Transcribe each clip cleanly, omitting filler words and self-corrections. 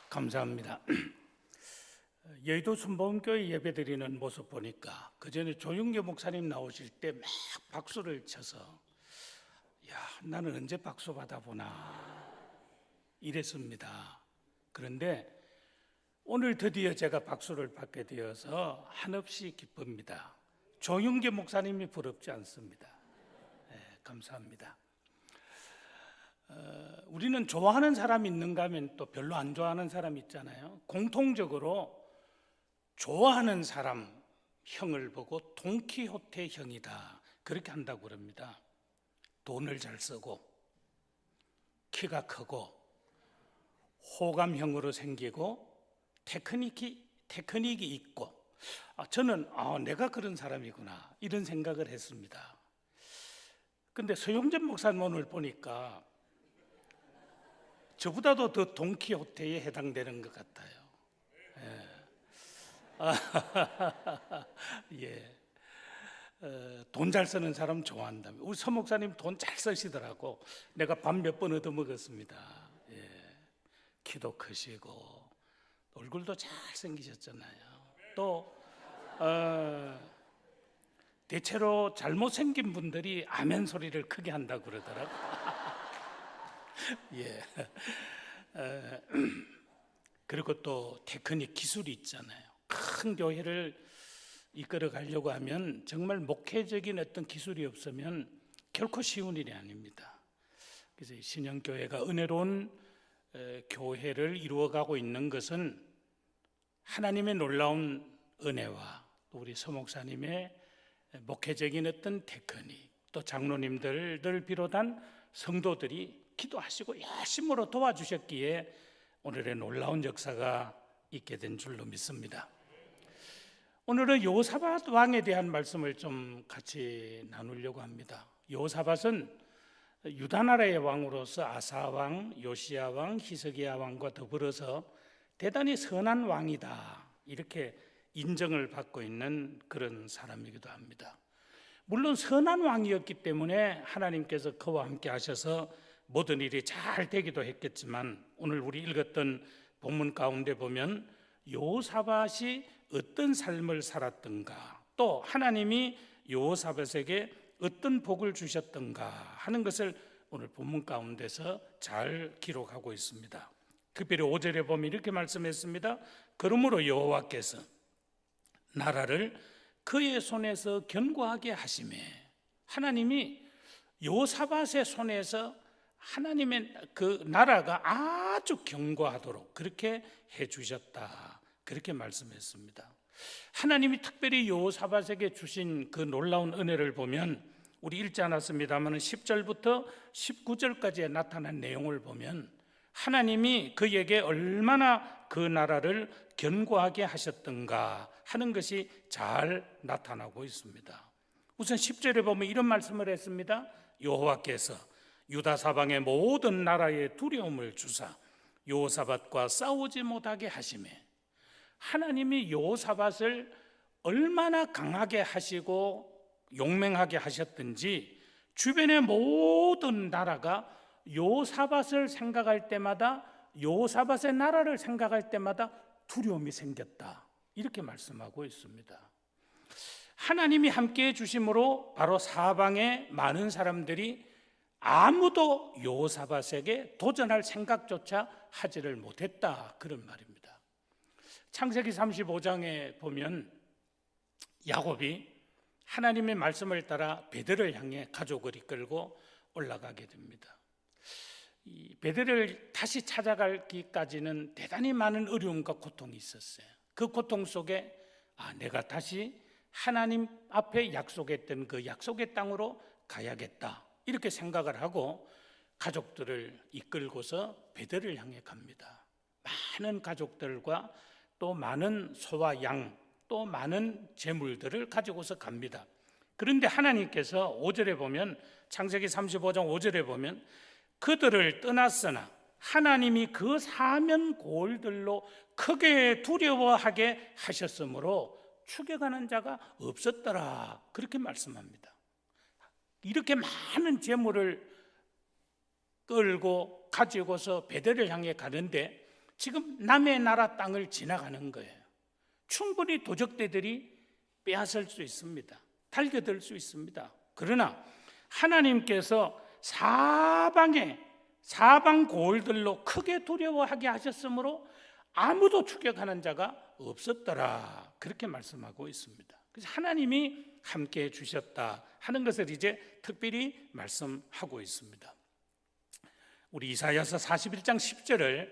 감사합니다. 여의도 순복음교회 예배드리는 모습 보니까 그전에 조윤교 목사님 나오실 때 막 박수를 쳐서 나는 언제 박수 받아보나 이랬습니다. 그런데 오늘 드디어 제가 박수를 받게 되어서 한없이 기쁩니다. 조윤교 목사님이 부럽지 않습니다. 감사합니다. 우리는 좋아하는 사람이 있는가 하면 또 별로 안 좋아하는 사람이 있잖아요. 공통적으로 좋아하는 사람 형을 보고 돈키호테 형이다 그렇게 한다고 그럽니다. 돈을 잘 쓰고 키가 크고 호감형으로 생기고 테크닉이 있고 저는 내가 그런 사람이구나 이런 생각을 했습니다. 근데 서용전 목사님 오늘 보니까 저보다도 더 돈키호테에 해당되는 것 같아요. 돈 잘 쓰는 사람 좋아한다며. 우리 서 목사님 돈 잘 쓰시더라고. 내가 밥 몇 번 얻어먹었습니다. 키도 크시고 얼굴도 잘 생기셨잖아요. 또 대체로 잘못생긴 분들이 아멘 소리를 크게 한다고 그러더라고. 그리고 또 테크닉 기술이 있잖아요. 큰 교회를 이끌어 가려고 하면 정말 목회적인 어떤 기술이 없으면 결코 쉬운 일이 아닙니다. 그래서 신영교회가 은혜로운 교회를 이루어가고 있는 것은 하나님의 놀라운 은혜와 또 우리 서 목사님의 목회적인 어떤 테크닉, 또 장로님들을 비롯한 성도들이 기도하시고 열심으로 도와주셨기에 오늘의 놀라운 역사가 있게 된 줄로 믿습니다. 오늘은 여호사밧 왕에 대한 말씀을 좀 같이 나누려고 합니다. 여호사밧은 유다 나라의 왕으로서 아사 왕, 요시야 왕, 히스기야 왕과 더불어서 대단히 선한 왕이다 이렇게 인정을 받고 있는 그런 사람이기도 합니다. 물론 선한 왕이었기 때문에 하나님께서 그와 함께 하셔서 모든 일이 잘 되기도 했겠지만 오늘 우리 읽었던 본문 가운데 보면 여호사밧이 어떤 삶을 살았던가 또 하나님이 여호사밧에게 어떤 복을 주셨던가 하는 것을 오늘 본문 가운데서 잘 기록하고 있습니다. 특별히 5절에 보면 이렇게 말씀했습니다. 그러므로 여호와께서 나라를 그의 손에서 견고하게 하시매 하나님이 여호사밧의 손에서 하나님의 그 나라가 아주 견고하도록 그렇게 해주셨다 그렇게 말씀했습니다. 하나님이 특별히 여호사밧에게 주신 그 놀라운 은혜를 보면 우리 읽지 않았습니다만 10절부터 19절까지 나타난 내용을 보면 하나님이 그에게 얼마나 그 나라를 견고하게 하셨던가 하는 것이 잘 나타나고 있습니다. 우선 10절에 보면 이런 말씀을 했습니다. 여호와께서 유다 사방의 모든 나라에 두려움을 주사 여호사밧과 싸우지 못하게 하시매 하나님이 여호사밧을 얼마나 강하게 하시고 용맹하게 하셨든지 주변의 모든 나라가 여호사밧을 생각할 때마다 여호사밧의 나라를 생각할 때마다 두려움이 생겼다 이렇게 말씀하고 있습니다. 하나님이 함께해 주심으로 바로 사방의 많은 사람들이 아무도 여호사밧에게 도전할 생각조차 하지를 못했다 그런 말입니다. 창세기 35장에 보면 야곱이 하나님의 말씀을 따라 베델을 향해 가족을 이끌고 올라가게 됩니다. 이 베델을 다시 찾아가기까지는 대단히 많은 어려움과 고통이 있었어요. 그 고통 속에 내가 다시 하나님 앞에 약속했던 그 약속의 땅으로 가야겠다 이렇게 생각을 하고 가족들을 이끌고서 베델을 향해 갑니다. 많은 가족들과 또 많은 소와 양 또 많은 재물들을 가지고서 갑니다. 그런데 하나님께서 5절에 보면 창세기 35장 5절에 보면 그들을 떠났으나 하나님이 그 사면 고을들로 크게 두려워하게 하셨으므로 추격하는 자가 없었더라 그렇게 말씀합니다. 이렇게 많은 재물을 끌고 가지고서 베델을 향해 가는데 지금 남의 나라 땅을 지나가는 거예요. 충분히 도적대들이 빼앗을 수 있습니다. 달겨들 수 있습니다. 그러나 하나님께서 사방 고을들로 크게 두려워하게 하셨으므로 아무도 추격하는 자가 없었더라, 그렇게 말씀하고 있습니다. 그래서 하나님이 함께해 주셨다 하는 것을 이제 특별히 말씀하고 있습니다. 우리 이사야서 41장 10절을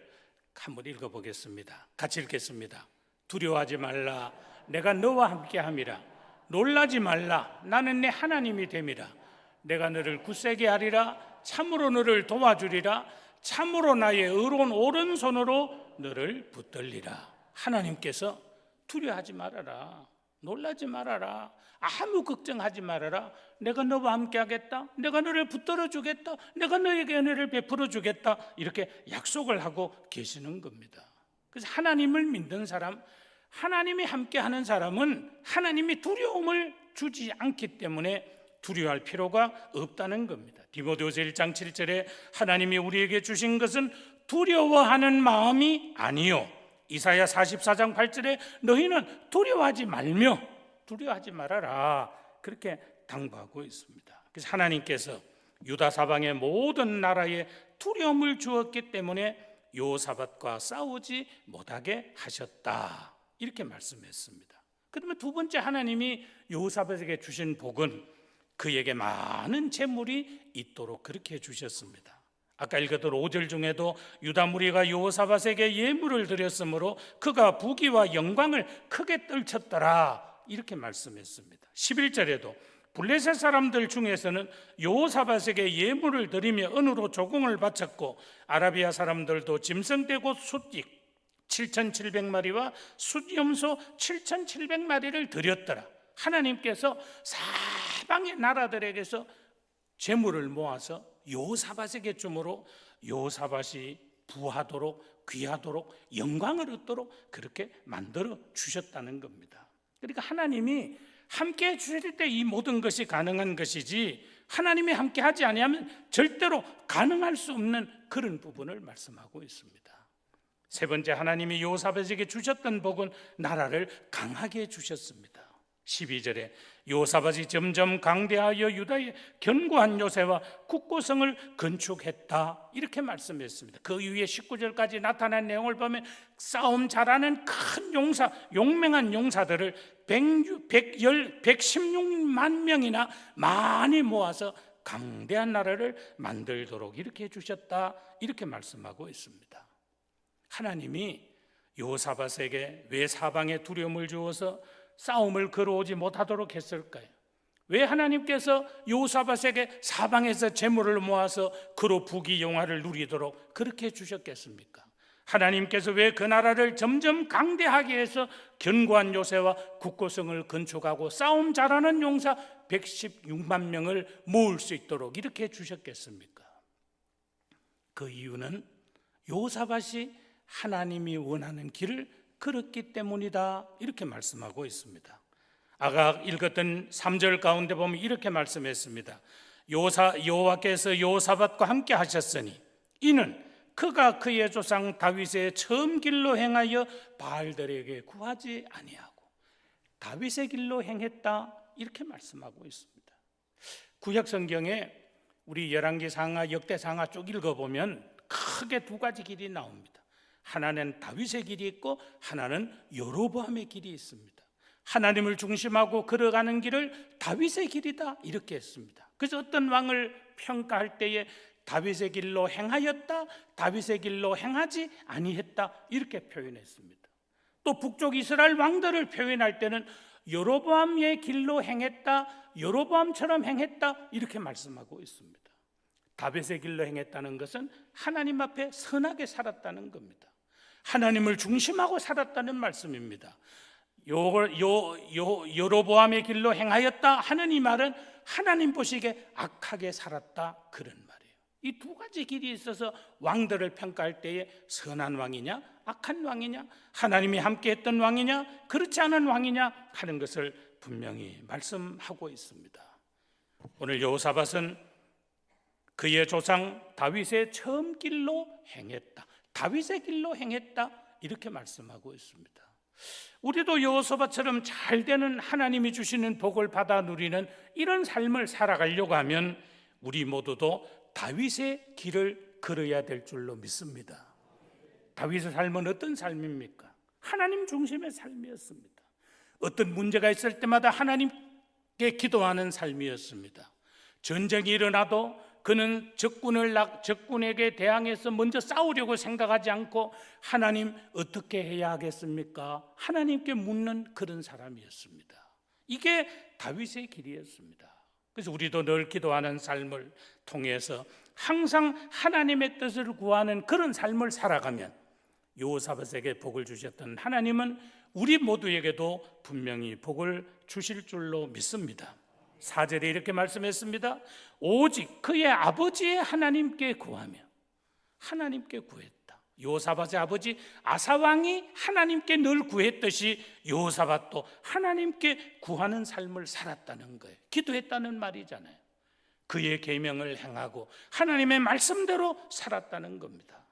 한번 읽어보겠습니다. 같이 읽겠습니다. 두려워하지 말라, 내가 너와 함께함이라. 놀라지 말라, 나는 내 하나님이 됨이라. 내가 너를 굳세게 하리라. 참으로 너를 도와주리라. 참으로 나의 의로운 오른손으로 너를 붙들리라. 하나님께서 두려워하지 말아라, 놀라지 말아라, 아무 걱정하지 말아라. 내가 너와 함께 하겠다. 내가 너를 붙들어 주겠다. 내가 너에게 은혜를 베풀어 주겠다. 이렇게 약속을 하고 계시는 겁니다. 그래서 하나님을 믿는 사람, 하나님이 함께하는 사람은 하나님이 두려움을 주지 않기 때문에 두려워할 필요가 없다는 겁니다. 디모데후서 1장 7절에 하나님이 우리에게 주신 것은 두려워하는 마음이 아니요, 이사야 44장 8절에 너희는 두려워하지 말며 두려워하지 말아라, 그렇게 당부하고 있습니다. 그래서 하나님께서 유다 사방의 모든 나라에 두려움을 주었기 때문에 여호사밧과 싸우지 못하게 하셨다, 이렇게 말씀했습니다. 그러면 두 번째, 하나님이 여호사밧에게 주신 복은 그에게 많은 재물이 있도록 그렇게 해주셨습니다. 아까 읽었던 5절 중에도 유다 무리가 여호사밧에게 예물을 드렸으므로 그가 부귀와 영광을 크게 떨쳤더라, 이렇게 말씀했습니다. 11절에도 블레셋 사람들 중에서는 여호사밧에게 예물을 드리며 은으로 조공을 바쳤고 아라비아 사람들도 짐승떼고 숫익 7,700마리와 숫염소 7,700마리를 드렸더라. 하나님께서 사방의 나라들에게서 재물을 모아서 여호사밧에게 주므로 여호사밧이 부하도록 귀하도록 영광을 얻도록 그렇게 만들어 주셨다는 겁니다. 그러니까 하나님이 함께 주실 때 이 모든 것이 가능한 것이지, 하나님이 함께 하지 아니하면 절대로 가능할 수 없는 그런 부분을 말씀하고 있습니다. 세 번째, 하나님이 여호사밧에게 주셨던 복은 나라를 강하게 주셨습니다. 12절에 여호사밧이 점점 강대하여 유다의 견고한 요새와 굳고성을 건축했다, 이렇게 말씀했습니다. 그 이후에 19절까지 나타난 내용을 보면 싸움 잘하는 큰 용사, 용맹한 용사들을 116만 명이나 많이 모아서 강대한 나라를 만들도록 이렇게 해주셨다, 이렇게 말씀하고 있습니다. 하나님이 여호사밧에게 왜 사방에 두려움을 주어서 싸움을 걸어오지 못하도록 했을까요? 왜 하나님께서 여호사밧에게 사방에서 재물을 모아서 그로 부귀 영화를 누리도록 그렇게 해주셨겠습니까? 하나님께서 왜 그 나라를 점점 강대하게 해서 견고한 요새와 굳고성을 건축하고 싸움 잘하는 용사 116만 명을 모을 수 있도록 이렇게 해주셨겠습니까? 그 이유는 여호사밧이 하나님이 원하는 길을 걸었기 때문이다, 이렇게 말씀하고 있습니다. 아까 읽었던 3절 가운데 보면 이렇게 말씀했습니다. 여호와께서 여호사밧과 함께 하셨으니 이는 그가 그의 조상 다윗의 처음 길로 행하여 바알들에게 구하지 아니하고 다윗의 길로 행했다, 이렇게 말씀하고 있습니다. 구약 성경에 우리 열왕기상하, 역대상하 쭉 읽어보면 크게 두 가지 길이 나옵니다. 하나는 다윗의 길이 있고 하나는 여로보암의 길이 있습니다. 하나님을 중심하고 걸어가는 길을 다윗의 길이다, 이렇게 했습니다. 그래서 어떤 왕을 평가할 때에 다윗의 길로 행하였다, 다윗의 길로 행하지 아니했다, 이렇게 표현했습니다. 또 북쪽 이스라엘 왕들을 표현할 때는 여로보암의 길로 행했다, 여로보암처럼 행했다, 이렇게 말씀하고 있습니다. 다윗의 길로 행했다는 것은 하나님 앞에 선하게 살았다는 겁니다. 하나님을 중심하고 살았다는 말씀입니다. 여로보암의 길로 행하였다 하는 이 말은 하나님 보시기에 악하게 살았다, 그런 말이에요. 이 두 가지 길이 있어서 왕들을 평가할 때에 선한 왕이냐 악한 왕이냐, 하나님이 함께했던 왕이냐 그렇지 않은 왕이냐 하는 것을 분명히 말씀하고 있습니다. 오늘 여호사밧은 그의 조상 다윗의 처음 길로 행했다, 다윗의 길로 행했다, 이렇게 말씀하고 있습니다. 우리도 여호사밧처럼 잘 되는, 하나님이 주시는 복을 받아 누리는 이런 삶을 살아가려고 하면 우리 모두도 다윗의 길을 걸어야 될 줄로 믿습니다. 다윗의 삶은 어떤 삶입니까? 하나님 중심의 삶이었습니다. 어떤 문제가 있을 때마다 하나님께 기도하는 삶이었습니다. 전쟁이 일어나도 그는 적군에게 대항해서 먼저 싸우려고 생각하지 않고 하나님 어떻게 해야 하겠습니까? 하나님께 묻는 그런 사람이었습니다. 이게 다윗의 길이었습니다. 그래서 우리도 늘 기도하는 삶을 통해서 항상 하나님의 뜻을 구하는 그런 삶을 살아가면 여호사밧에게 복을 주셨던 하나님은 우리 모두에게도 분명히 복을 주실 줄로 믿습니다. 4절에 이렇게 말씀했습니다. 오직 그의 아버지의 하나님께 구하며, 하나님께 구했다. 여호사밧의 아버지 아사왕이 하나님께 늘 구했듯이 여호사밧도 하나님께 구하는 삶을 살았다는 거예요. 기도했다는 말이잖아요. 그의 계명을 행하고 하나님의 말씀대로 살았다는 겁니다.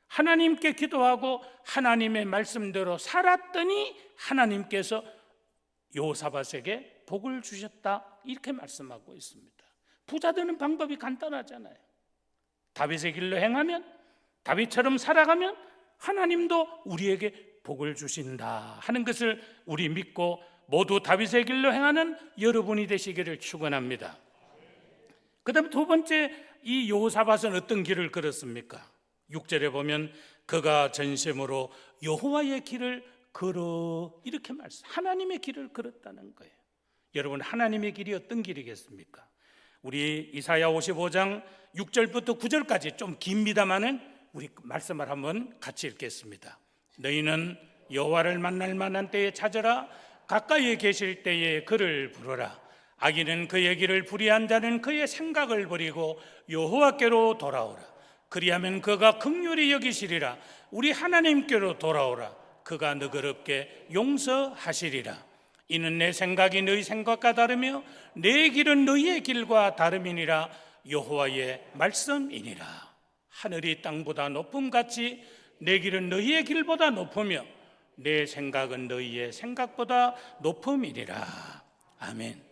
하나님께 기도하고 하나님의 말씀대로 살았더니 하나님께서 여호사밧에게 복을 주셨다, 이렇게 말씀하고 있습니다. 부자 되는 방법이 간단하잖아요. 다윗의 길로 행하면, 다윗처럼 살아가면 하나님도 우리에게 복을 주신다 하는 것을 우리 믿고 모두 다윗의 길로 행하는 여러분이 되시기를 축원합니다. 그 다음에 두 번째, 이 여호사밧은 어떤 길을 걸었습니까? 6절에 보면 그가 전심으로 여호와의 길을 걸어, 이렇게 하나님의 길을 걸었다는 거예요. 여러분, 하나님의 길이 어떤 길이겠습니까? 우리 이사야 55장 6절부터 9절까지 좀 깁니다마는 우리 말씀을 한번 같이 읽겠습니다. 너희는 여호와를 만날 만한 때에 찾으라. 가까이에 계실 때에 그를 부르라. 악인은 그의 길을 불의한 자는 그의 생각을 버리고 여호와께로 돌아오라. 그리하면 그가 긍휼히 여기시리라. 우리 하나님께로 돌아오라. 그가 너그럽게 용서하시리라. 이는 내 생각이 너희 생각과 다르며 내 길은 너희의 길과 다름이니라. 여호와의 말씀이니라. 하늘이 땅보다 높음같이 내 길은 너희의 길보다 높으며 내 생각은 너희의 생각보다 높음이니라. 아멘.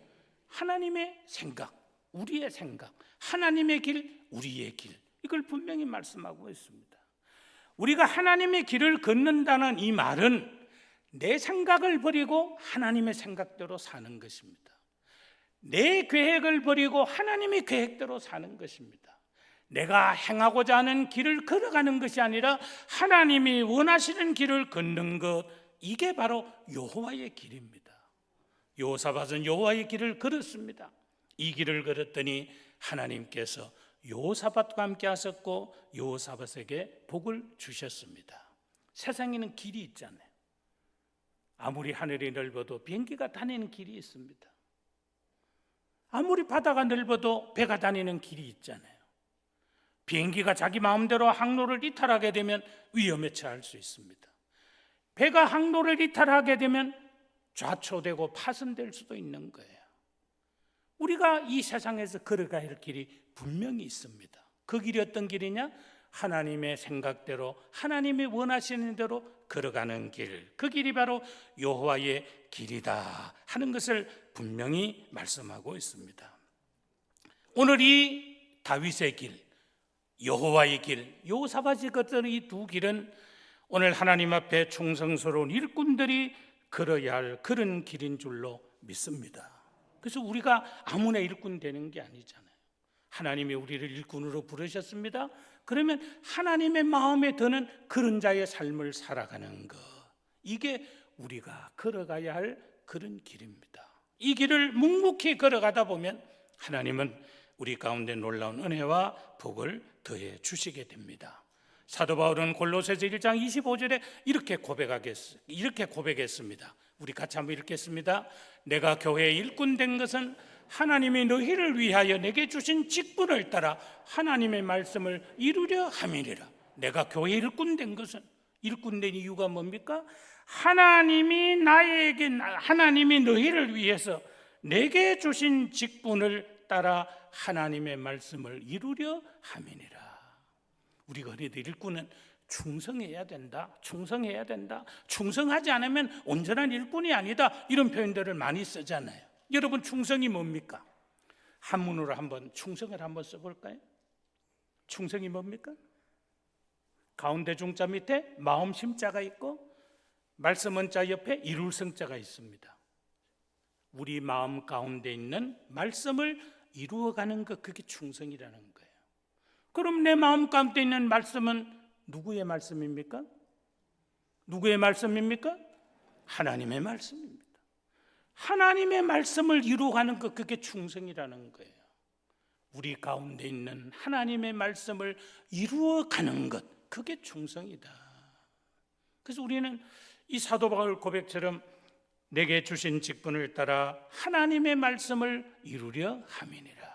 하나님의 생각, 우리의 생각, 하나님의 길, 우리의 길, 이걸 분명히 말씀하고 있습니다. 우리가 하나님의 길을 걷는다는 이 말은 내 생각을 버리고 하나님의 생각대로 사는 것입니다. 내 계획을 버리고 하나님의 계획대로 사는 것입니다. 내가 행하고자 하는 길을 걸어가는 것이 아니라 하나님이 원하시는 길을 걷는 것, 이게 바로 여호와의 길입니다. 여호사밧은 여호와의 길을 걸었습니다. 이 길을 걸었더니 하나님께서 여호사밧과 함께 하셨고 여호사밧에게 복을 주셨습니다. 세상에는 길이 있잖아요. 아무리 하늘이 넓어도 비행기가 다니는 길이 있습니다. 아무리 바다가 넓어도 배가 다니는 길이 있잖아요. 비행기가 자기 마음대로 항로를 이탈하게 되면 위험에 처할 수 있습니다. 배가 항로를 이탈하게 되면 좌초되고 파손될 수도 있는 거예요. 우리가 이 세상에서 걸어가야 할 길이 분명히 있습니다. 그 길이 어떤 길이냐? 하나님의 생각대로, 하나님이 원하시는 대로 걸어가는 길, 그 길이 바로 여호와의 길이다 하는 것을 분명히 말씀하고 있습니다. 오늘 이 다윗의 길, 여호와의 길, 여호사밧이 걷던 이 두 길은 오늘 하나님 앞에 충성스러운 일꾼들이 걸어야 할 그런 길인 줄로 믿습니다. 그래서 우리가 아무나 일꾼 되는 게 아니잖아요. 하나님이 우리를 일꾼으로 부르셨습니다. 그러면 하나님의 마음에 드는 그런 자의 삶을 살아가는 것, 이게 우리가 걸어가야 할 그런 길입니다. 이 길을 묵묵히 걸어가다 보면 하나님은 우리 가운데 놀라운 은혜와 복을 더해 주시게 됩니다. 사도 바울은 골로새서 1장 25절에 이렇게 고백했습니다. 우리 같이 한번 읽겠습니다. 내가 교회의 일꾼 된 것은 하나님이 너희를 위하여 내게 주신 직분을 따라 하나님의 말씀을 이루려 함이니라. 내가 교회 일꾼 된 것은, 일꾼 된 이유가 뭡니까? 하나님이 너희를 위해서 내게 주신 직분을 따라 하나님의 말씀을 이루려 함이니라. 우리가 흔히들 일꾼은 충성해야 된다, 충성해야 된다, 충성하지 않으면 온전한 일꾼이 아니다, 이런 표현들을 많이 쓰잖아요. 여러분, 충성이 뭡니까? 한문으로 한번 충성을 한번 써볼까요? 충성이 뭡니까? 가운데 중자 밑에 마음 심자가 있고 말씀 원자 옆에 이룰 성자가 있습니다. 우리 마음 가운데 있는 말씀을 이루어가는 것, 그게 충성이라는 거예요. 그럼 내 마음 가운데 있는 말씀은 누구의 말씀입니까? 누구의 말씀입니까? 하나님의 말씀입니다. 하나님의 말씀을 이루어가는 것, 그게 충성이라는 거예요. 우리 가운데 있는 하나님의 말씀을 이루어가는 것, 그게 충성이다. 그래서 우리는 이 사도 바울 고백처럼 내게 주신 직분을 따라 하나님의 말씀을 이루려 함이니라.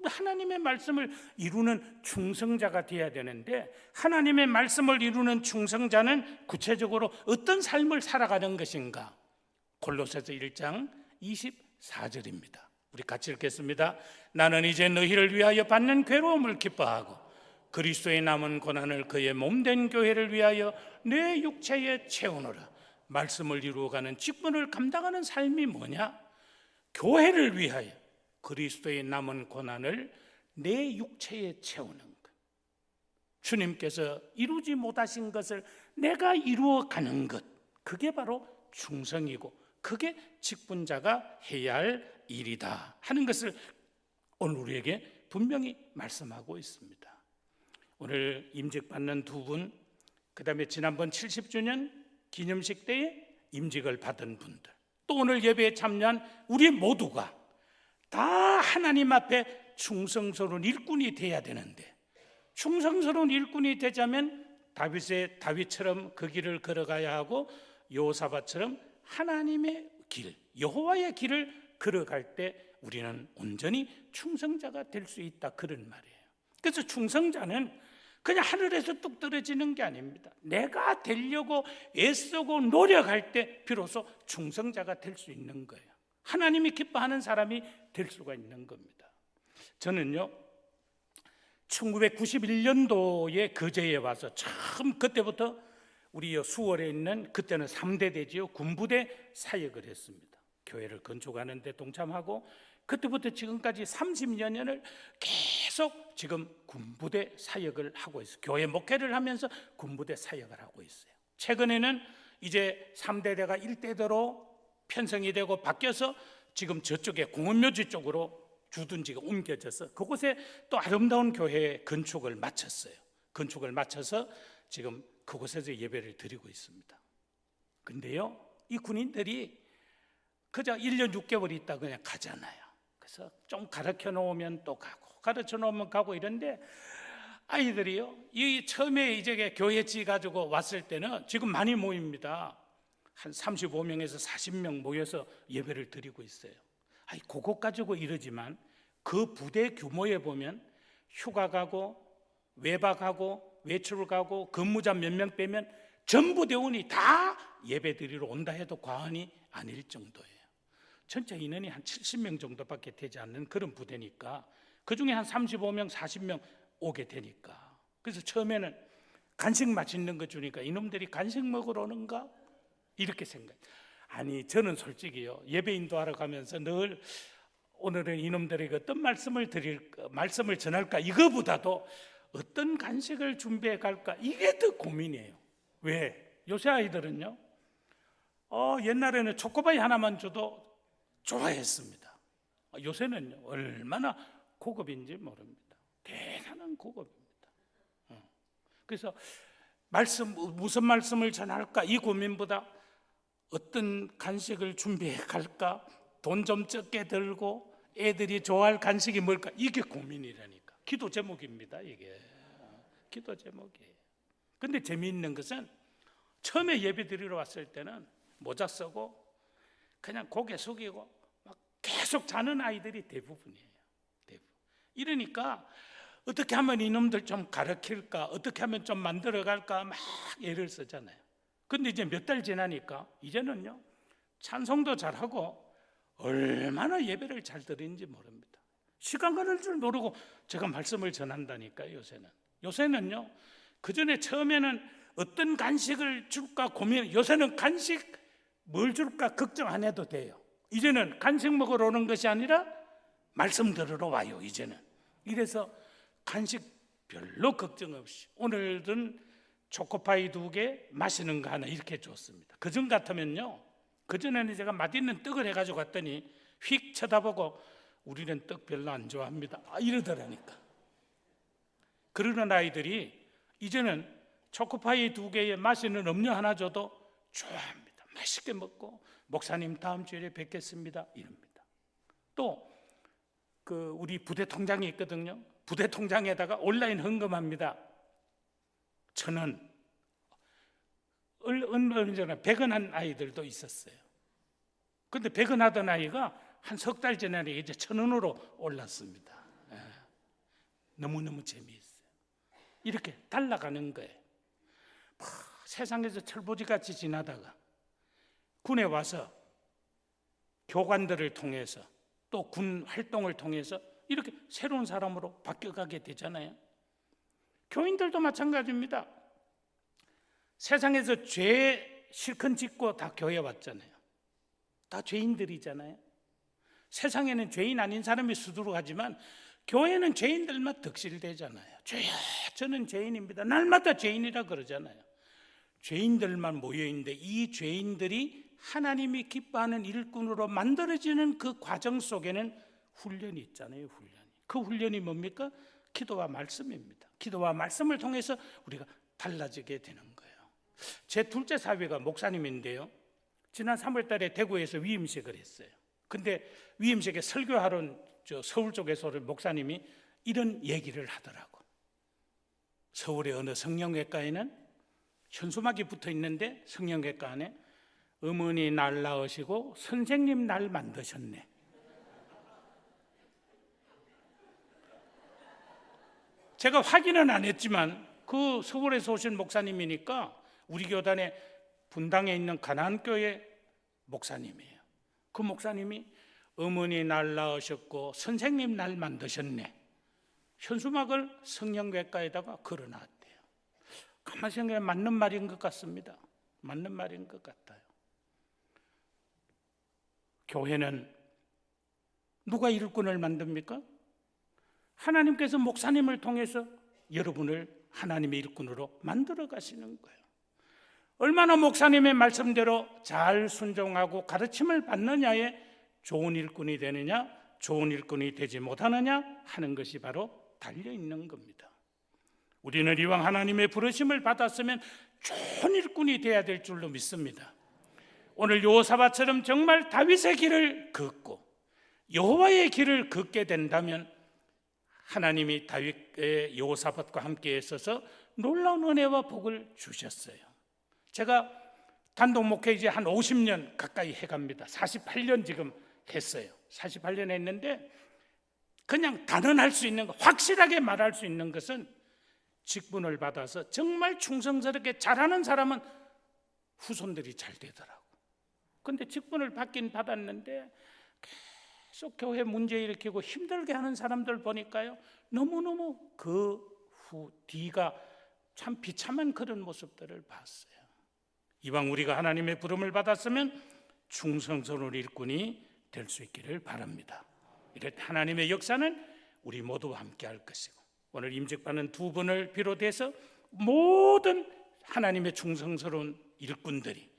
하나님의 말씀을 이루는 충성자가 되어야 되는데, 하나님의 말씀을 이루는 충성자는 구체적으로 어떤 삶을 살아가는 것인가? 골로새서 1장 24절입니다. 우리 같이 읽겠습니다. 나는 이제 너희를 위하여 받는 괴로움을 기뻐하고 그리스도의 남은 고난을 그의 몸된 교회를 위하여 내 육체에 채우노라. 말씀을 이루어가는 직분을 감당하는 삶이 뭐냐? 교회를 위하여 그리스도의 남은 고난을 내 육체에 채우는 것. 주님께서 이루지 못하신 것을 내가 이루어가는 것, 그게 바로 충성이고 그게 직분자가 해야 할 일이다 하는 것을 오늘 우리에게 분명히 말씀하고 있습니다. 오늘 임직받는 두 분, 그 다음에 지난번 70주년 기념식 때에 임직을 받은 분들, 또 오늘 예배에 참여한 우리 모두가 다 하나님 앞에 충성스러운 일꾼이 돼야 되는데, 충성스러운 일꾼이 되자면 다윗처럼 그 길을 걸어가야 하고 여호사밧처럼 하나님의 길, 여호와의 길을 걸어갈 때 우리는 온전히 충성자가 될 수 있다, 그런 말이에요. 그래서 충성자는 그냥 하늘에서 뚝 떨어지는 게 아닙니다. 내가 되려고 애쓰고 노력할 때 비로소 충성자가 될 수 있는 거예요. 하나님이 기뻐하는 사람이 될 수가 있는 겁니다. 저는요, 1991년도에 거제에 와서 처음, 그때부터 우리 수월에 있는, 그때는 3대 대지요, 군부대 사역을 했습니다. 교회를 건축하는 데 동참하고, 그때부터 지금까지 30여 년을 계속 지금 군부대 사역을 하고 있어요. 교회 목회를 하면서 군부대 사역을 하고 있어요. 최근에는 이제 3대대가 1대대로 편성이 되고 바뀌어서 지금 저쪽에 공원묘지 쪽으로 주둔지가 옮겨져서 그곳에 또 아름다운 교회 건축을 마쳤어요. 건축을 마쳐서 지금 그곳에서 예배를 드리고 있습니다. 근데요, 이 군인들이 그저 1년 6개월 있다 그냥 가잖아요. 그래서 좀 가르쳐 놓으면 또 가고, 가르쳐 놓으면 가고 이런데, 아이들이요, 이 처음에 이제 교회지 가지고 왔을 때는 지금 많이 모입니다. 한 35명에서 40명 모여서 예배를 드리고 있어요. 그것 가지고 이러지만 그 부대 규모에 보면 휴가 가고 외박 가고 외출 가고 근무자 몇 명 빼면 전부 대원이 다 예배 드리러 온다 해도 과언이 아닐 정도예요. 전체 인원이 한 70명 정도밖에 되지 않는 그런 부대니까, 그 중에 한 35명, 40명 오게 되니까, 그래서 처음에는 간식 맛있는 거 주니까 이놈들이 간식 먹으러 오는가? 이렇게 생각. 아니, 저는 솔직히요, 예배 인도하러 가면서 늘 오늘은 이놈들에게 어떤 말씀을 드릴까, 말씀을 전할까, 이거보다도 어떤 간식을 준비해 갈까, 이게 더 고민이에요. 왜? 요새 아이들은요, 옛날에는 초코바이 하나만 줘도 좋아했습니다. 요새는요, 얼마나 고급인지 모릅니다. 대단한 고급입니다. 그래서 무슨 말씀을 전할까, 이 고민보다 어떤 간식을 준비해 갈까, 돈 좀 적게 들고 애들이 좋아할 간식이 뭘까, 이게 고민이라니까. 기도 제목입니다. 이게 기도 제목이에요. 근데 재미있는 것은 처음에 예배 드리러 왔을 때는 모자 쓰고 그냥 고개 숙이고 막 계속 자는 아이들이 대부분이에요. 대부분. 이러니까 어떻게 하면 이놈들 좀 가르칠까, 어떻게 하면 좀 만들어갈까 막 애를 쓰잖아요. 근데 이제 몇 달 지나니까 이제는요, 찬송도 잘하고 얼마나 예배를 잘 드리는지 모릅니다. 시간 가는 줄 모르고 제가 말씀을 전한다니까요. 요새는요, 그전에 처음에는 어떤 간식을 줄까 고민, 요새는 간식 뭘 줄까 걱정 안 해도 돼요. 이제는 간식 먹으러 오는 것이 아니라 말씀 들으러 와요. 이제는. 이래서 간식 별로 걱정 없이, 오늘은 초코파이 2개, 맛있는 거 하나 이렇게 줬습니다. 그전 같으면요, 그전에는 제가 맛있는 떡을 해가지고 갔더니 휙 쳐다보고 우리는 떡 별로 안 좋아합니다 이러더라니까. 그러는 아이들이 이제는 초코파이 2개에 맛있는 음료 하나 줘도 좋아합니다. 맛있게 먹고 목사님 다음 주에 뵙겠습니다 이럽니다. 또 우리 부대 통장이 있거든요. 부대 통장에다가 온라인 헌금합니다. 1,000원, 얼마 전에 100원 한 아이들도 있었어요. 근데 100원 하던 아이가 한 석 달 전에 이제 1,000원으로 올랐습니다. 너무너무 재미있어요. 이렇게 달라가는 거예요. 세상에서 철부지같이 지나다가 군에 와서 교관들을 통해서 또 군 활동을 통해서 이렇게 새로운 사람으로 바뀌어가게 되잖아요. 교인들도 마찬가지입니다. 세상에서 죄 실컷 짓고 다 교회 왔잖아요. 다 죄인들이잖아요. 세상에는 죄인 아닌 사람이 수두룩하지만 교회는 죄인들만 득실되잖아요. 죄야, 저는 죄인입니다. 날마다 죄인이라 그러잖아요. 죄인들만 모여있는데 이 죄인들이 하나님이 기뻐하는 일꾼으로 만들어지는 그 과정 속에는 훈련이 있잖아요. 그 훈련이 뭡니까? 기도와 말씀입니다. 기도와 말씀을 통해서 우리가 달라지게 되는 거예요. 제 둘째 사위가 목사님인데요, 지난 3월 달에 대구에서 위임식을 했어요. 근데 위임식에 설교하러 서울 쪽에서 오는 목사님이 이런 얘기를 하더라고. 서울의 어느 성형외과에는 현수막이 붙어 있는데, 성형외과 안에 어머니 날 낳으시고 선생님 날 만드셨네. 제가 확인은 안 했지만 그 서울에서 오신 목사님이니까 우리 교단의 분당에 있는 가나안교회 목사님이에요. 그 목사님이 어머니 날 낳으셨고 선생님 날 만드셨네, 현수막을 성형외과에다가 걸어놨대요. 가만히 생각해 맞는 말인 것 같습니다. 맞는 말인 것 같아요. 교회는 누가 일꾼을 만듭니까? 하나님께서 목사님을 통해서 여러분을 하나님의 일꾼으로 만들어 가시는 거예요. 얼마나 목사님의 말씀대로 잘 순종하고 가르침을 받느냐에 좋은 일꾼이 되느냐, 좋은 일꾼이 되지 못하느냐 하는 것이 바로 달려있는 겁니다. 우리는 이왕 하나님의 부르심을 받았으면 좋은 일꾼이 되어야 될 줄로 믿습니다. 오늘 여호사밧처럼 정말 다윗의 길을 걷고 여호와의 길을 걷게 된다면 하나님이 다윗의 여호사밧과 함께 있어서 놀라운 은혜와 복을 주셨어요. 제가 단독 목회 이제 한 50년 가까이 해갑니다. 48년 지금 했어요. 48년 했는데 그냥 단언할 수 있는 것, 확실하게 말할 수 있는 것은 직분을 받아서 정말 충성스럽게 잘하는 사람은 후손들이 잘 되더라고. 근데 직분을 받긴 받았는데 계속 교회 문제 일으키고 힘들게 하는 사람들 보니까요, 너무너무 그 후 뒤가 참 비참한 그런 모습들을 봤어요. 이왕 우리가 하나님의 부름을 받았으면 충성스러운 일꾼이 될 수 있기를 바랍니다. 이럴 때 하나님의 역사는 우리 모두와 함께 할 것이고, 오늘 임직받는 두 분을 비롯해서 모든 하나님의 충성스러운 일꾼들이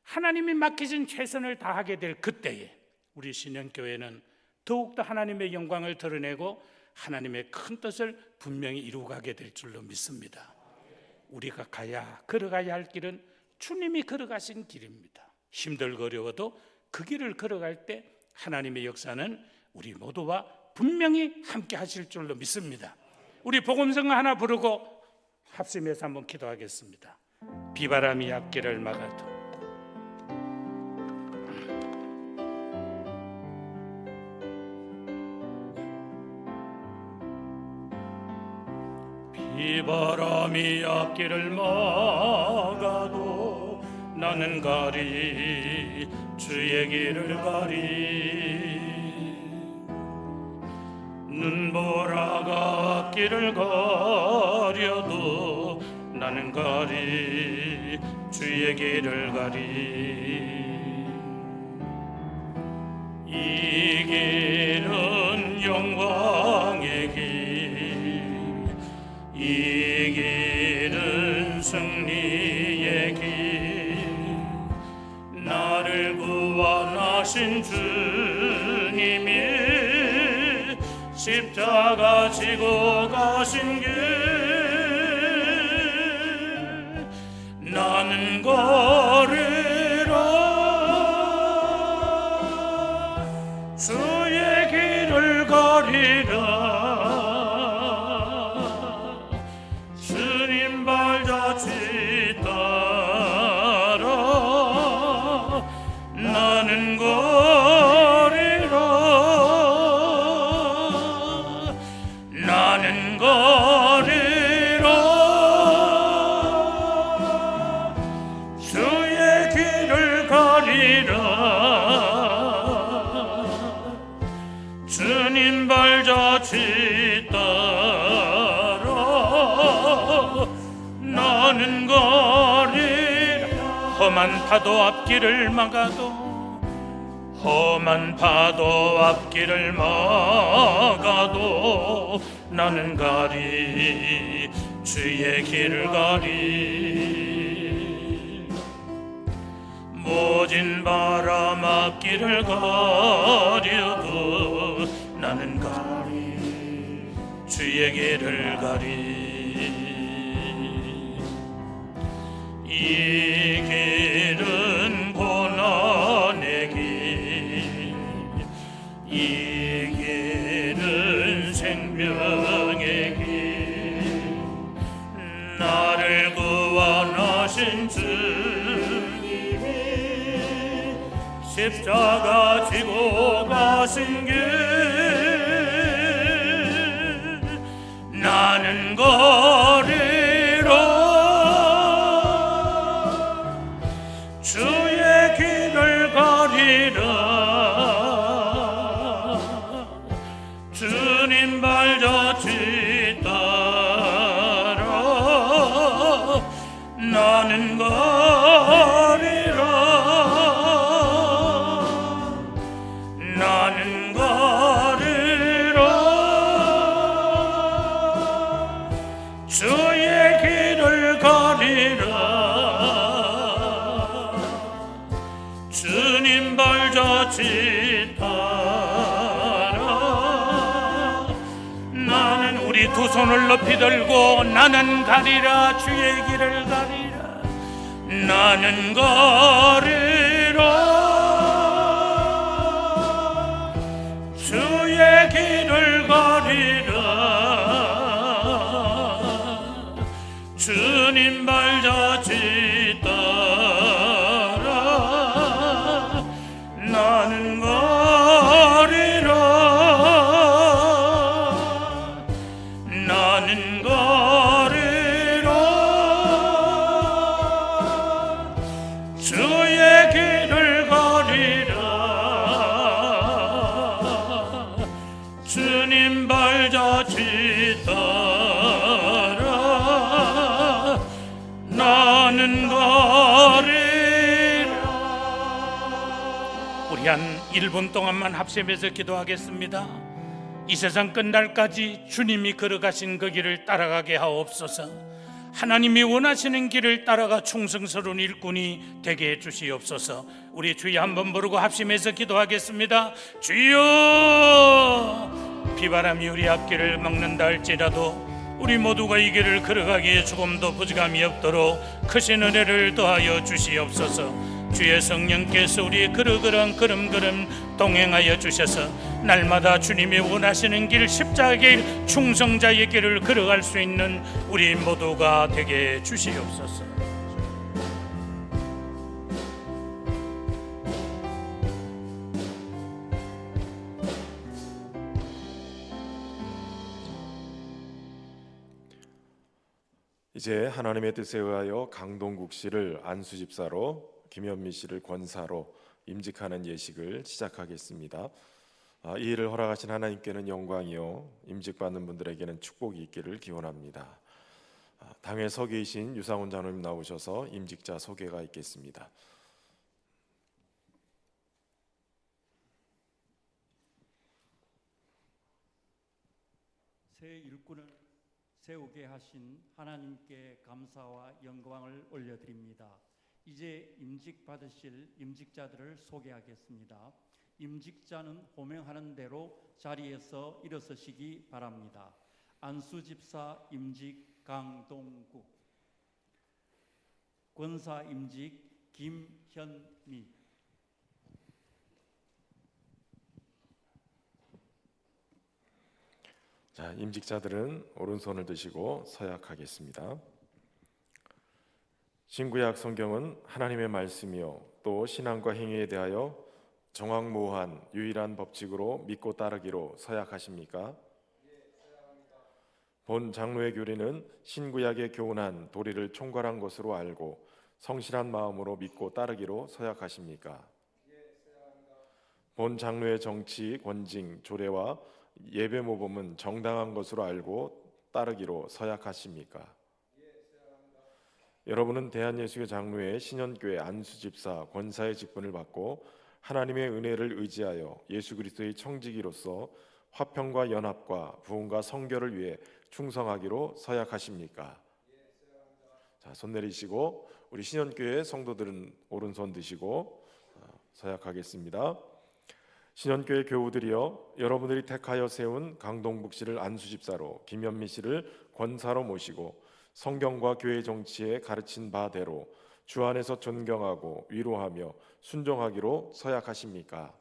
하나님이 맡기신 최선을 다하게 될 그때에 우리 신현교회는 더욱더 하나님의 영광을 드러내고 하나님의 큰 뜻을 분명히 이루어가게 될 줄로 믿습니다. 우리가 걸어가야 할 길은 주님이 걸어가신 길입니다. 힘들고 어려워도 그 길을 걸어갈 때 하나님의 역사는 우리 모두와 분명히 함께 하실 줄로 믿습니다. 우리 복음성 하나 부르고 합심해서 한번 기도하겠습니다. 비바람이 앞길을 막아도 비바람이 앞길을 막아도 나는 가리 주의 길을 가리 눈보라가 앞길을 가려도 나는 가리 주의 길을 가리. 이 길은 영광의 길, 이 길은 승리의 길. 나를 구원하신 주님이 십자가 지고 가신 길, 나는 걸으라. 주의 길을 가리라. 주님 발자취 따라 나는 걸으라. 나는 걸으라. 주의 길을 가리라. 주님 발자취 따라 나는 걸으라. 험한 파도 앞길을 막아도, 험한 파도 앞길을 막아도 나는 가리 주의 길을 가리. 모진 바람 앞길을 가려도 나는 가리 주의 길을 가리. 이 길은 고난의 길, 이 길은 생명의 길. 나를 구원하신 주님이 십자가 지고 가신 길, 나는 걸으라. 주의 길을 가리라. 주님 발자취 따라 나는 걸으라. 나는 걸으라. 주의 길을 가리라. 주님 발자취 따라 나는, 우리 두 손을 높이 들고 나는 가리라. 주의 길을 가리라. 나는 걸으라. 주의 길을 가리라. 주님 발자취 따라 나는 걸으라. 나는 걸으라. 주의 길을 가리라. 주님 발자취 따라 나는 걸으라. 우리 한 1분 동안만 합심해서 기도하겠습니다. 이 세상 끝날까지 주님이 걸어가신 그 길을 따라가게 하옵소서. 하나님이 원하시는 길을 따라가 충성스러운 일꾼이 되게 해주시옵소서. 우리 주여 한번 부르고 합심해서 기도하겠습니다. 주여, 비바람이 우리 앞길을 막는다 할지라도 우리 모두가 이 길을 걸어가기에 조금도 부족함이 없도록 크신 은혜를 더하여 주시옵소서. 주의 성령께서 우리의 그러그런 걸음걸음 동행하여 주셔서 날마다 주님이 원하시는 길, 십자가의 길, 충성자의 길을 걸어갈 수 있는 우리 모두가 되게 해 주시옵소서. 이제 하나님의 뜻에 의하여 강동국 씨를 안수집사로, 김현미 씨를 권사로 임직하는 예식을 시작하겠습니다. 이 일을 허락하신 하나님께는 영광이요 임직받는 분들에게는 축복이 있기를 기원합니다. 당에 서 계신 유상훈 장로님 나오셔서 임직자 소개가 있겠습니다. 새 일꾼을 세우게 하신 하나님께 감사와 영광을 올려드립니다. 이제 임직 받으실 임직자들을 소개하겠습니다. 임직자는 호명하는 대로 자리에서 일어서시기 바랍니다. 안수집사 임직 강동국, 권사 임직 김현미, 자, 임직자들은 오른손을 드시고 서약하겠습니다. 신구약 성경은 하나님의 말씀이요 또 신앙과 행위에 대하여 정확무한 유일한 법칙으로 믿고 따르기로 서약하십니까? 본 장로의 교리는 신구약의 교훈한 도리를 총괄한 것으로 알고 성실한 마음으로 믿고 따르기로 서약하십니까? 본 장로의 정치, 권징, 조례와 예배 모범은 정당한 것으로 알고 따르기로 서약하십니까? 여러분은 대한예수교 장로회 신현교회 안수집사 권사의 직분을 받고 하나님의 은혜를 의지하여 예수 그리스도의 청지기로서 화평과 연합과 부흥과 성결을 위해 충성하기로 서약하십니까? 자, 손 내리시고 우리 신현교회 성도들은 오른손 드시고 서약하겠습니다. 신현교회 교우들이여, 여러분들이 택하여 세운 강동국 씨를 안수집사로, 김현미 씨를 권사로 모시고 성경과 교회 정치에 가르친 바대로 주 안에서 존경하고 위로하며 순종하기로 서약하십니까?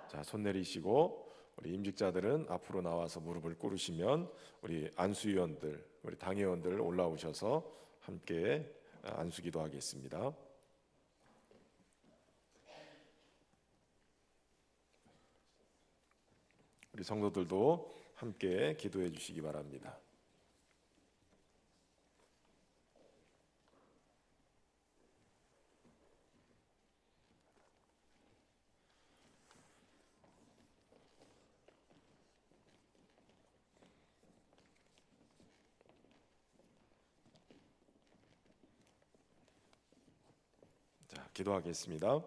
자, 손 내리시고 우리 임직자들은 앞으로 나와서 무릎을 꿇으시면 우리 안수위원들, 우리 당회원들 올라오셔서 함께 안수기도 하겠습니다. 우리 성도들도 함께 기도해 주시기 바랍니다. 자, 기도하겠습니다.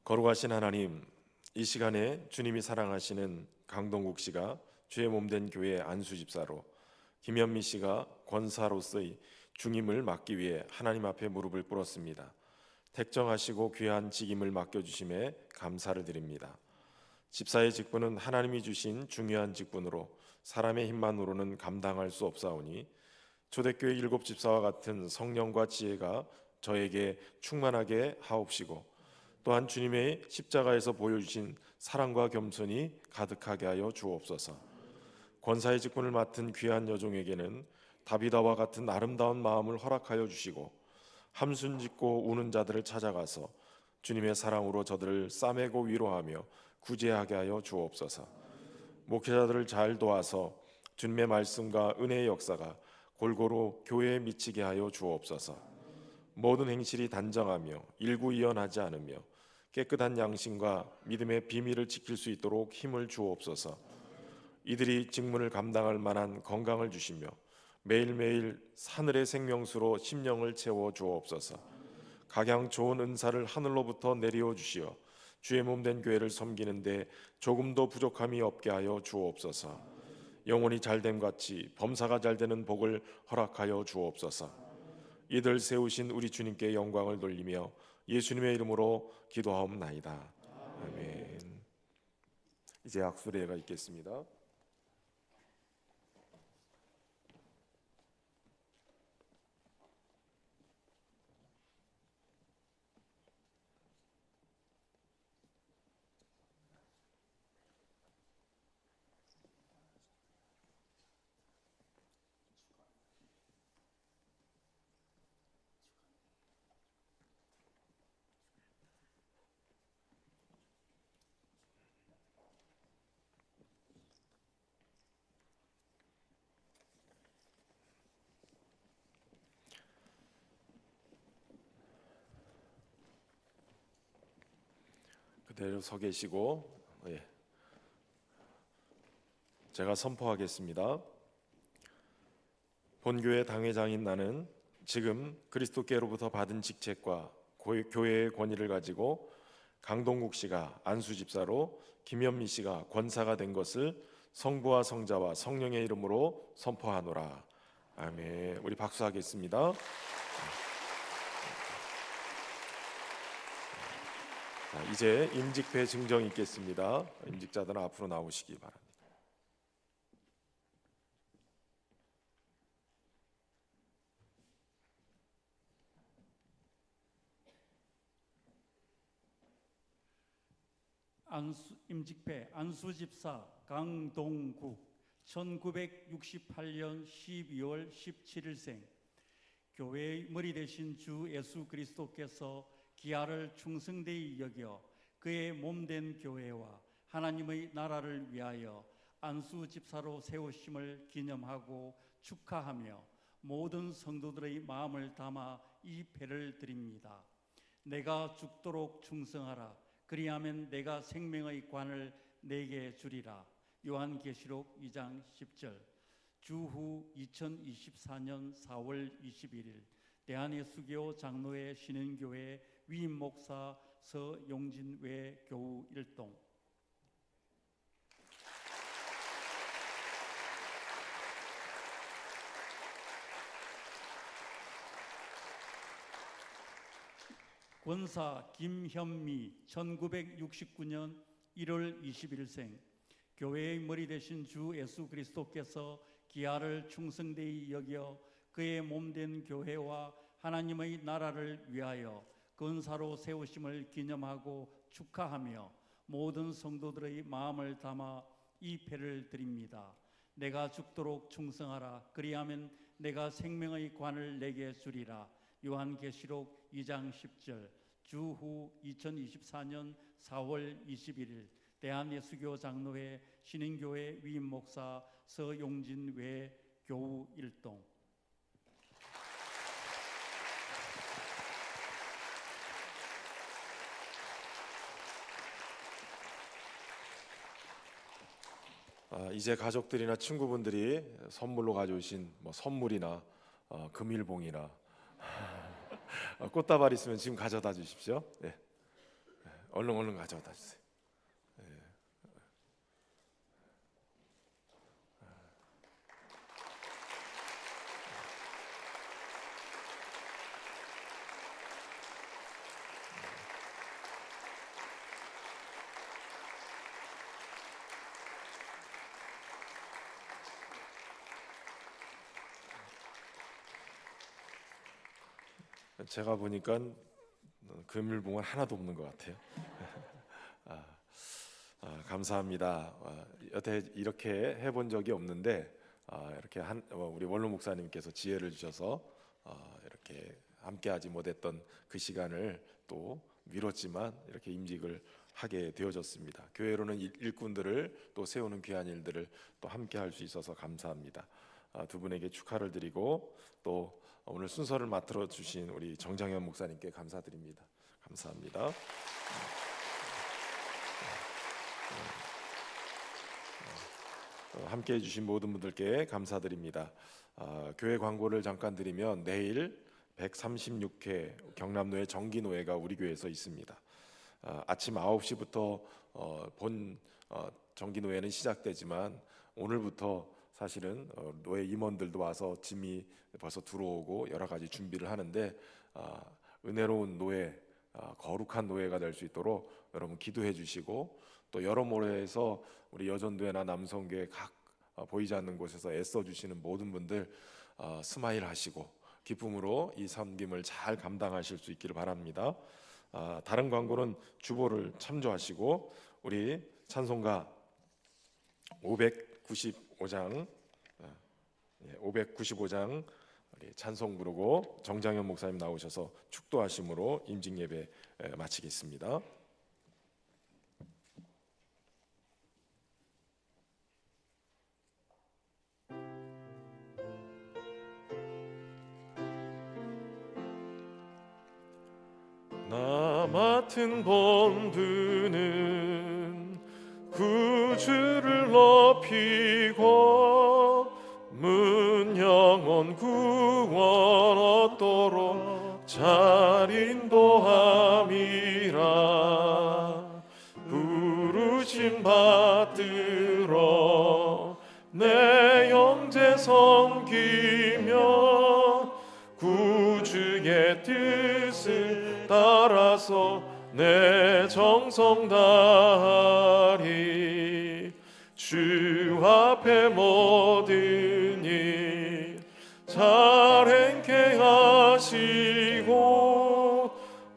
거룩하신 하나님, 이 시간에 주님이 사랑하시는 강동국 씨가 주의 몸된 교회 안수집사로, 김현미 씨가 권사로서의 중임을 맡기 위해 하나님 앞에 무릎을 꿇었습니다. 택정하시고 귀한 직임을 맡겨주심에 감사를 드립니다. 집사의 직분은 하나님이 주신 중요한 직분으로 사람의 힘만으로는 감당할 수 없사오니 초대교회 일곱 집사와 같은 성령과 지혜가 저에게 충만하게 하옵시고 또한 주님의 십자가에서 보여주신 사랑과 겸손이 가득하게 하여 주옵소서. 권사의 직분을 맡은 귀한 여종에게는 다비다와 같은 아름다운 마음을 허락하여 주시고 함순 짓고 우는 자들을 찾아가서 주님의 사랑으로 저들을 싸매고 위로하며 구제하게 하여 주옵소서. 목회자들을 잘 도와서 주님의 말씀과 은혜의 역사가 골고루 교회에 미치게 하여 주옵소서. 모든 행실이 단정하며 일구이연하지 않으며 깨끗한 양심과 믿음의 비밀을 지킬 수 있도록 힘을 주옵소서. 이들이 직분을 감당할 만한 건강을 주시며 매일매일 하늘의 생명수로 심령을 채워 주옵소서. 각양 좋은 은사를 하늘로부터 내려 주시어 주의 몸된 교회를 섬기는데 조금도 부족함이 없게 하여 주옵소서. 영혼이 잘됨 같이 범사가 잘되는 복을 허락하여 주옵소서. 이들 세우신 우리 주님께 영광을 돌리며 예수님의 이름으로 기도하옵나이다. 아멘. 이제 악수례가 있겠습니다. 그대로 서 계시고 제가 선포하겠습니다. 본교회 당회장인 나는 지금 그리스도께로부터 받은 직책과 교회의 권위를 가지고 강동국 씨가 안수 집사로 김현미 씨가 권사가 된 것을 성부와 성자와 성령의 이름으로 선포하노라. 아멘. 우리 박수하겠습니다. 자, 이제 임직배 증정이 있겠습니다. 임직자들은 앞으로 나오시기 바랍니다. 임직배 안수집사 강동국 1968년 12월 17일생 교회의 머리 되신 주 예수 그리스도께서 기아를 충성되이 여겨 그의 몸된 교회와 하나님의 나라를 위하여 안수집사로 세우심을 기념하고 축하하며 모든 성도들의 마음을 담아 이 패를 드립니다. 내가 죽도록 충성하라. 그리하면 내가 생명의 관을 내게 주리라. 요한계시록 2장 10절. 주후 2024년 4월 21일 대한예수교 장로회 신흥교회 위임 목사 서용진 외교우 일동. 권사 김현미 1969년 1월 21일생 교회의 머리 되신 주 예수 그리스도께서 기아를 충성되이 여겨 그의 몸된 교회와 하나님의 나라를 위하여 권사로 세우심을 기념하고 축하하며 모든 성도들의 마음을 담아 이 패를 드립니다. 내가 죽도록 충성하라. 그리하면 내가 생명의 관을 내게 주리라. 요한계시록 2장 10절. 주후 2024년 4월 21일 대한예수교 장로회 신흥교회 위임 목사 서용진 외교우 일동. 이제 가족들이나 친구분들이 선물로 가져오신 선물이나 금일봉이나 꽃다발 있으면 지금 가져다 주십시오. 네. 얼른 가져다 주세요. 제가 보니까 금일봉은 하나도 없는 것 같아요. 감사합니다. 여태 이렇게 해본 적이 없는데 이렇게 우리 원로 목사님께서 지혜를 주셔서 이렇게 함께하지 못했던 그 시간을 또 미뤘지만 이렇게 임직을 하게 되어졌습니다. 교회로는 일꾼들을 또 세우는 귀한 일들을 또 함께할 수 있어서 감사합니다. 두 분에게 축하를 드리고 또 오늘 순서를 맡아 주신 우리 정장현 목사님께 감사드립니다. 감사합니다. 함께해 주신 모든 분들께 감사드립니다. 교회 광고를 잠깐 드리면 내일 136회 경남노회 정기노회가 우리 교회에서 있습니다. 아침 9시부터 본 정기노회는 시작되지만 오늘부터 사실은 노회 임원들도 와서 짐이 벌써 들어오고 여러 가지 준비를 하는데 은혜로운 노회, 거룩한 노회가 될 수 있도록 여러분 기도해 주시고 또 여러모로해서 우리 여전도회나 남성교회 각 보이지 않는 곳에서 애써 주시는 모든 분들 스마일 하시고 기쁨으로 이 섬김을 잘 감당하실 수 있기를 바랍니다. 다른 광고는 주보를 참조하시고 우리 찬송가 595장 우리 찬송 부르고 정장현 목사님 나오셔서 축도하심으로 임직 예배 마치겠습니다. 나 맡은 본드는 구주를 높이고 문 영원 잘 인도함이라. 부르심 받들어 내 형제 섬기며 구주의 뜻을 따라서 내 정성 다하리. 주 앞에 모든 일 잘 행케 하시고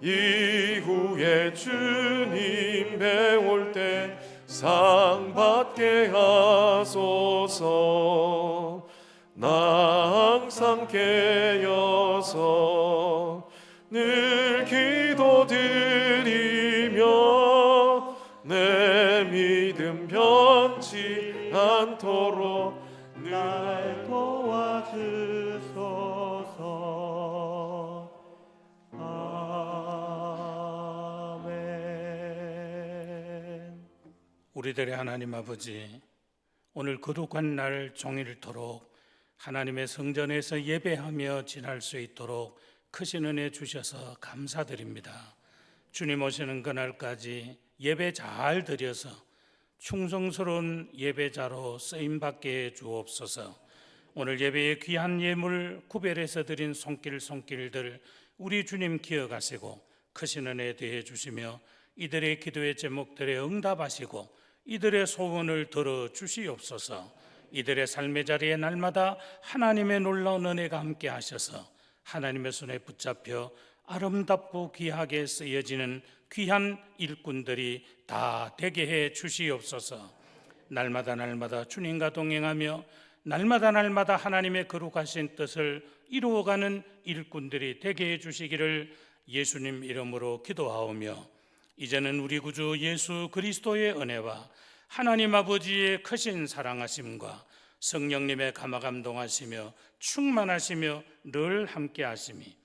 이후에 주님 배울 때 상 받게 하소서. 나 항상 깨어서 늘 기도드리며 내 믿음 변치 않도록 날 도와주소서. 아멘. 우리들의 하나님 아버지, 오늘 거룩한 날 종일토록 하나님의 성전에서 예배하며 지날 수 있도록 크신 은혜 주셔서 감사드립니다. 주님 오시는 그날까지 예배 잘 드려서 충성스러운 예배자로 쓰임받게 해 주옵소서. 오늘 예배의 귀한 예물 구별해서 드린 손길들 우리 주님 기억하시고 크신 은혜 대해 주시며 이들의 기도의 제목들에 응답하시고 이들의 소원을 들어 주시옵소서. 이들의 삶의 자리에 날마다 하나님의 놀라운 은혜가 함께 하셔서 하나님의 손에 붙잡혀 아름답고 귀하게 쓰여지는 귀한 일꾼들이 다 되게 해 주시옵소서. 날마다 주님과 동행하며 날마다 하나님의 거룩하신 뜻을 이루어가는 일꾼들이 되게 해 주시기를 예수님 이름으로 기도하오며, 이제는 우리 구주 예수 그리스도의 은혜와 하나님 아버지의 크신 사랑하심과 성령님의 감화감동하시며 충만하시며 늘 함께 하심이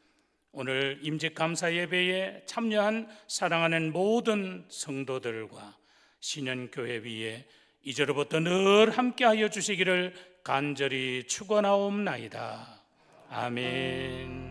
오늘 임직감사 예배에 참여한 사랑하는 모든 성도들과 신현교회 위에 이제로부터 늘 함께하여 주시기를 간절히 축원하옵나이다. 아멘.